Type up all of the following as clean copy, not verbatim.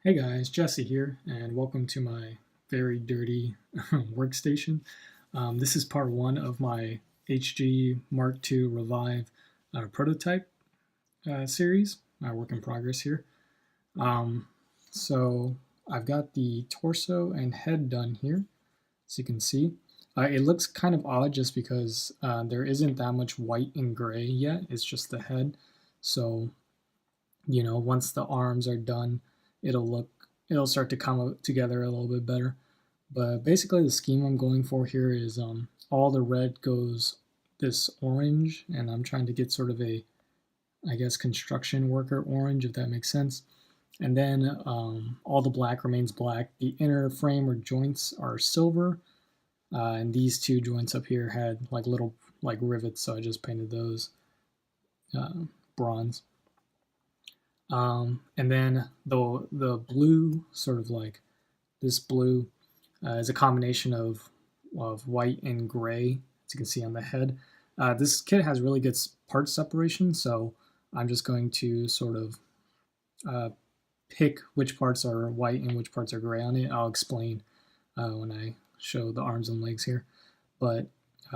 Hey guys, Jesse here, and welcome to my very dirty workstation. This is part one of my HG Mark II Revive prototype series, my work in progress here. Um, so I've got the torso and head done here, as you can see. It looks kind of odd just because there isn't that much white and gray yet, it's just the head. So once the arms are done, it'll look it'll start to come together a little bit better. But basically, the scheme I'm going for here is all the red goes this orange, and I'm trying to get sort of a, I guess, construction worker orange, if that makes sense. And then all the black remains black. The inner frame or joints are silver, and these two joints up here had like little like rivets, so I just painted those uh, bronze. And then the blue, sort of like this blue, is a combination of white and gray, as you can see on the head. This kit has really good part separation, so I'm just going to sort of uh, pick which parts are white and which parts are gray on it. I'll explain when I show the arms and legs here, but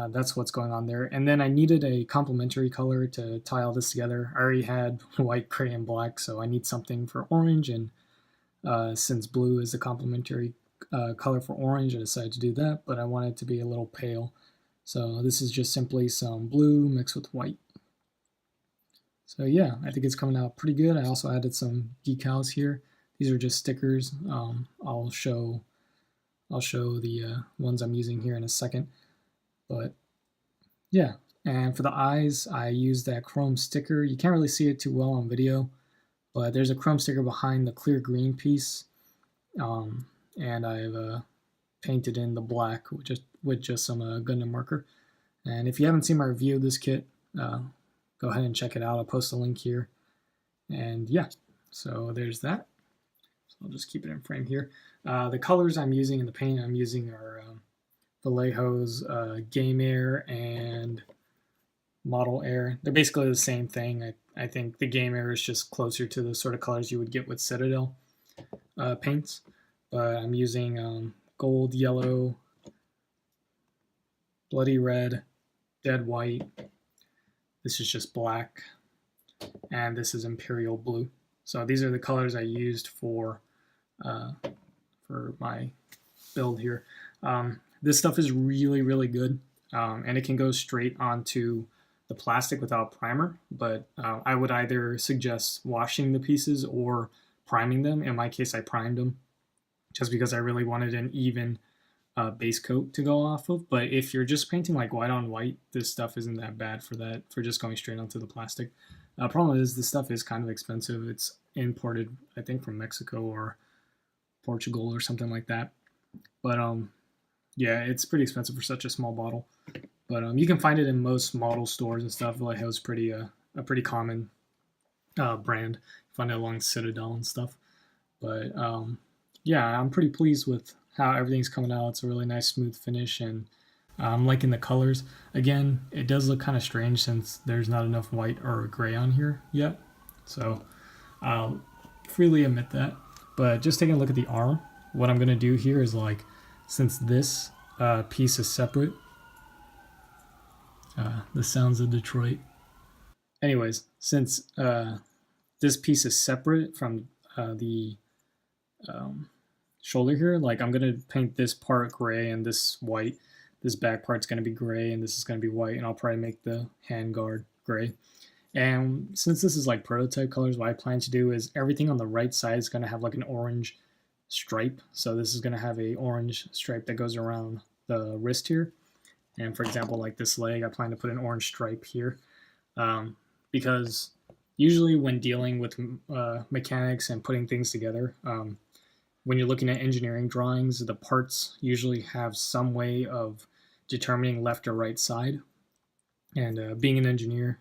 that's what's going on there. And then I needed a complementary color to tie all this together. I already had white, gray, and black, so I need something for orange. And since blue is the complementary color for orange, I decided to do that, but I want it to be a little pale. So this is just simply some blue mixed with white. So yeah, I think it's coming out pretty good. I also added some decals here. These are just stickers. I'll show the ones I'm using here in a second. But yeah, and for the eyes, I used that chrome sticker. You can't really see it too well on video, but there's a chrome sticker behind the clear green piece, and I've painted in the black with just some Gundam marker. And if you haven't seen my review of this kit, go ahead and check it out. I'll post a link here. And yeah, so there's that. So I'll just keep it in frame here. The colors I'm using in the paint I'm using are Vallejo's Game Air and Model Air. They're basically the same thing. I think the Game Air is just closer to the sort of colors you would get with Citadel paints. But I'm using gold, yellow, bloody red, dead white. This is just black, and this is imperial blue. So these are the colors I used uh, for my build here. This stuff is really, really good, and it can go straight onto the plastic without primer, but I would either suggest washing the pieces or priming them. In my case, I primed them just because I really wanted an even base coat to go off of. But if you're just painting like white on white, this stuff isn't that bad for that, for just going straight onto the plastic. Problem is, this stuff is kind of expensive. It's imported, I think, from Mexico or Portugal or something like that. But yeah, it's pretty expensive for such a small bottle. But you can find it in most model stores and stuff. Vallejo's pretty a pretty common brand. You find it along Citadel and stuff. But yeah, I'm pretty pleased with how everything's coming out. It's a really nice, smooth finish, and I'm liking the colors. Again, it does look kind of strange since there's not enough white or gray on here yet. So I'll freely admit that. But just taking a look at the arm, what I'm going to do here is, like, since this piece is separate, the sounds of Detroit. Anyways, since this piece is separate from the um, shoulder here, like, I'm going to paint this part gray and this white. This back part's going to be gray and this is going to be white, and I'll probably make the handguard gray. And since this is like prototype colors, what I plan to do is everything on the right side is going to have like an orange stripe. So this is going to have a orange stripe that goes around the wrist here. And for example, like this leg, I plan to put an orange stripe here, because usually when dealing with mechanics and putting things together, when you're looking at engineering drawings, the parts usually have some way of determining left or right side. And being an engineer,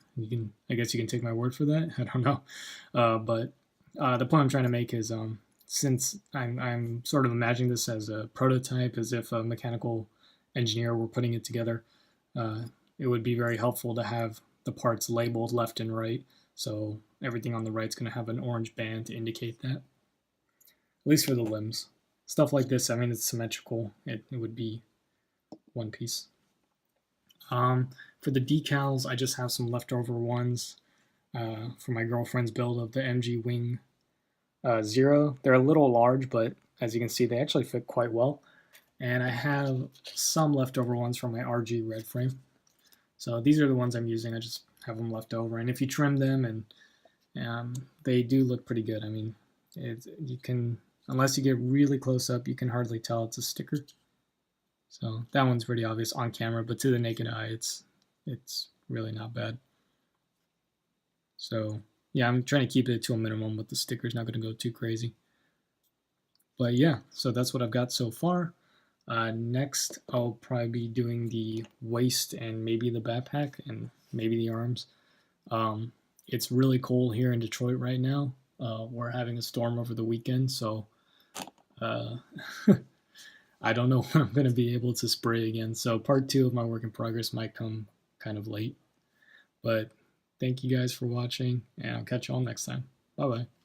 I guess you can take my word for that. I don't know, but the point I'm trying to make is, since I'm sort of imagining this as a prototype, as if a mechanical engineer were putting it together, it would be very helpful to have the parts labeled left and right. So everything on the right is going to have an orange band to indicate that. least for the limbs. Stuff like this, I mean, it's symmetrical. It would be one piece. For the decals, I just have some leftover ones for my girlfriend's build of the MG Wing Zero. They're a little large, but as you can see, they actually fit quite well. And I have some leftover ones from my RG Red frame. So these are the ones I'm using. I just have them left over. And if you trim them, and they do look pretty good. I mean, you can, unless you get really close up, you can hardly tell it's a sticker. So that one's pretty obvious on camera, but to the naked eye, it's really not bad. So yeah, I'm trying to keep it to a minimum with the stickers, not going to go too crazy. But yeah, so that's what I've got so far. Next, I'll probably be doing the waist and maybe the backpack and maybe the arms. It's really cold here in Detroit right now. We're having a storm over the weekend, so I don't know when I'm going to be able to spray again. So part 2 of my work in progress might come kind of late. But thank you guys for watching, and I'll catch you all next time. Bye-bye.